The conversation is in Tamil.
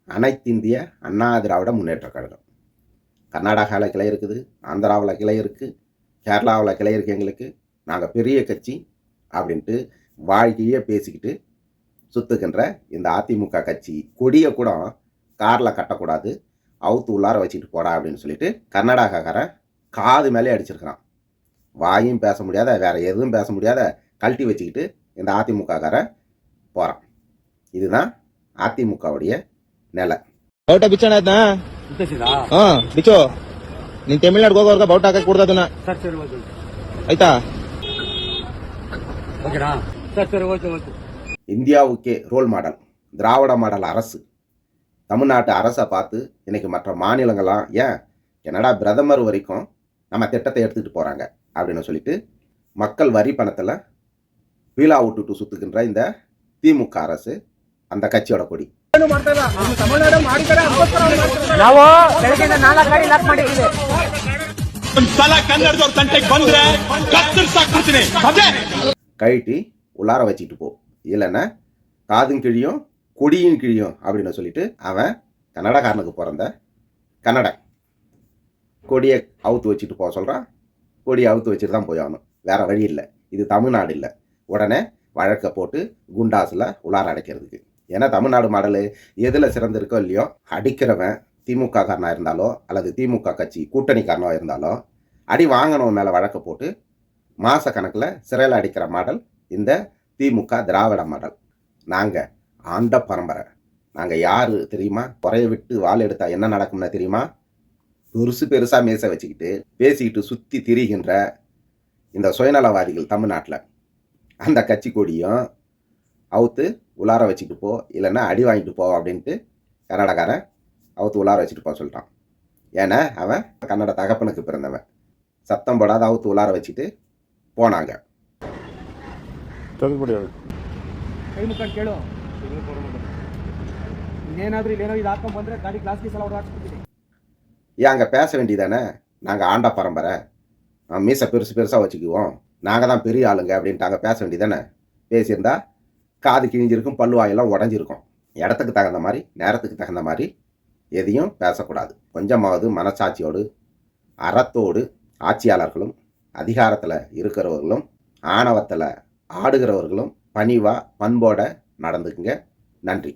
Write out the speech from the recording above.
அனைத்திந்திய அண்ணா திராவிட முன்னேற்றக் கழகம். கர்நாடகாவில் கிளை இருக்குது, ஆந்திராவில் கிளை இருக்குது, கேரளாவில் கிளை இருக்குது. எங்களுக்கு நாங்கள் பெரிய கட்சி அப்படின்ட்டு வாழ்க்கையே பேசிக்கிட்டு சுற்றுக்கின்ற இந்த அதிமுக கட்சி கொடியை கூட காரில் கட்டக்கூடாது, அவுத்து உள்ளார வச்சுக்கிட்டு போடா அப்படின்னு சொல்லிட்டு கர்நாடகாக்காரன் காது மேலே அடிச்சிருக்கிறான். வாயும் பேச முடியாத, வேறு எதுவும் பேச முடியாத கழட்டி வச்சுக்கிட்டு இந்த அதிமுகக்காரன் போகிறான். இதுதான் அதிமுகவுடைய ನೆಲೆ. ಬಾವುಟ ಬಿಚ್ಚೋಣ ಬಿಚ್ಚೋ. ನೀನ್ ತಮಿಳ್ನಾಡು ಹೋಗೋರ್ಗ ಬಾವುಟ ಹಾಕಕ್ ಕೊಡ್ದದನ್ನ ಆಯ್ತಾ? இந்தியாவுக்கே ரோல் மாடல் திராவிட மாடல் அரசு தமிழ்நாட்டு அரசை பார்த்து இன்னைக்கு மற்ற மாநிலங்கள்லாம் ஏன் என்னடா பிரதமர் வரைக்கும் நம்ம திட்டத்தை எடுத்துக்கிட்டு போகிறாங்க அப்படின்னு சொல்லிட்டு மக்கள் வரி பணத்தில் பீலா விட்டுட்டு சுற்றுக்கின்ற இந்த திமுக அரசு அந்த கட்சியோட கொடி. ನಾವು ಬೆಳಗ್ಗೆಯಿಂದ 4 ಗಾಡಿ ಲಾಕ್ ಮಾಡಿದ್ದೀವಿ. ಒಂದ್ಸಲ ಕನ್ನಡದವ್ರ ತಂಟೆಗೆ ಬಂದ್ರೆ ಕತ್ತರಿಸಾಕ್ಬಿಡ್ತೀನಿ. கழட்டி உள்ளார வச்சுட்டு போ, இல்லைன்னா காதும் கிழியும் கொடியும் கிழியும் அப்படின்னு சொல்லிட்டு அவன் கன்னடக்காரனுக்கு பிறந்த கன்னடன் கொடியை அவுத்து வச்சுட்டு போக சொல்கிறான். கொடியை அவுத்து வச்சுட்டு தான் போய் ஆகணும், வேற வழி இல்லை. இது தமிழ்நாடு இல்லை. உடனே வழக்கை போட்டு குண்டாஸில் உள்ளார அடைக்கிறதுக்கு. ஏன்னா தமிழ்நாடு மாடலு எதில் சிறந்திருக்கோ இல்லையோ, அடிக்கிறவன் திமுக காரனாக இருந்தாலோ அல்லது திமுக கட்சி கூட்டணிக்காரனாக இருந்தாலோ அடி வாங்கினவன் மேலே வழக்கை போட்டு மாத கணக்கில் சிறையில் அடிக்கிற மாடல் இந்த திமுக திராவிட மாடல். நாங்கள் ஆண்ட பரம்பரை. நாங்கள் யார் தெரியுமா? குறைய விட்டு வாள் எடுத்தால் என்ன நடக்கும்னு தெரியுமா? பெருசாக மேச வச்சுக்கிட்டு பேசிக்கிட்டு சுற்றி திரிகின்ற இந்த சுயநலவாதிகள் தமிழ்நாட்டில் அந்த கட்சி கொடியும் அவுத்து உள்ளார வச்சுட்டு போ, இல்லைன்னா அடி வாங்கிட்டு போ அப்படின்ட்டு கன்னடக்காரன் அவுத்து உள்ளார வச்சுட்டு போக சொல்லிட்டான். ஏன்னா அவன் கன்னட தகப்பனுக்கு பிறந்தவன். சத்தம் போடாத அவுத்து உள்ளார வச்சுட்டு போனாங்க. ಕೈ ಮುಖಂಡು ಕೇಳು, ಇನ್ನೇನಾದ್ರೂ ಇಲ್ಲೇನೋ ಇದು ಹಾಕೊಂಡ್ ಬಂದ್ರೆ ಗಾಡಿ ಕ್ಲಾಸ್ ಗೀಸ್ ಎಲ್ಲ ಹೊಡೆದಾಕ್ಬಿಡ್ತೀನಿ. ஏன் அங்கே பேச வேண்டியதானே? நாங்கள் ஆண்ட பரம்பரை, மீசை பெருசாக வச்சுக்குவோம், நாங்கள் தான் பெரிய ஆளுங்க அப்படின்ட்டு அங்கே பேச வேண்டியதானே? பேசியிருந்தா காது கிழிஞ்சிருக்கும், பல்லு வாயெல்லாம் உடஞ்சிருக்கும். இடத்துக்கு தகுந்த மாதிரி, நேரத்துக்கு தகுந்த மாதிரி எதையும் பேசக்கூடாது. கொஞ்சமாவது மனசாட்சியோடு அறத்தோடு ஆட்சியாளர்களும் அதிகாரத்தில் இருக்கிறவர்களும் ஆணவத்தில் ஆடுகிறவர்களும் பணிவாக பண்போட நடந்துக்குங்க. நன்றி.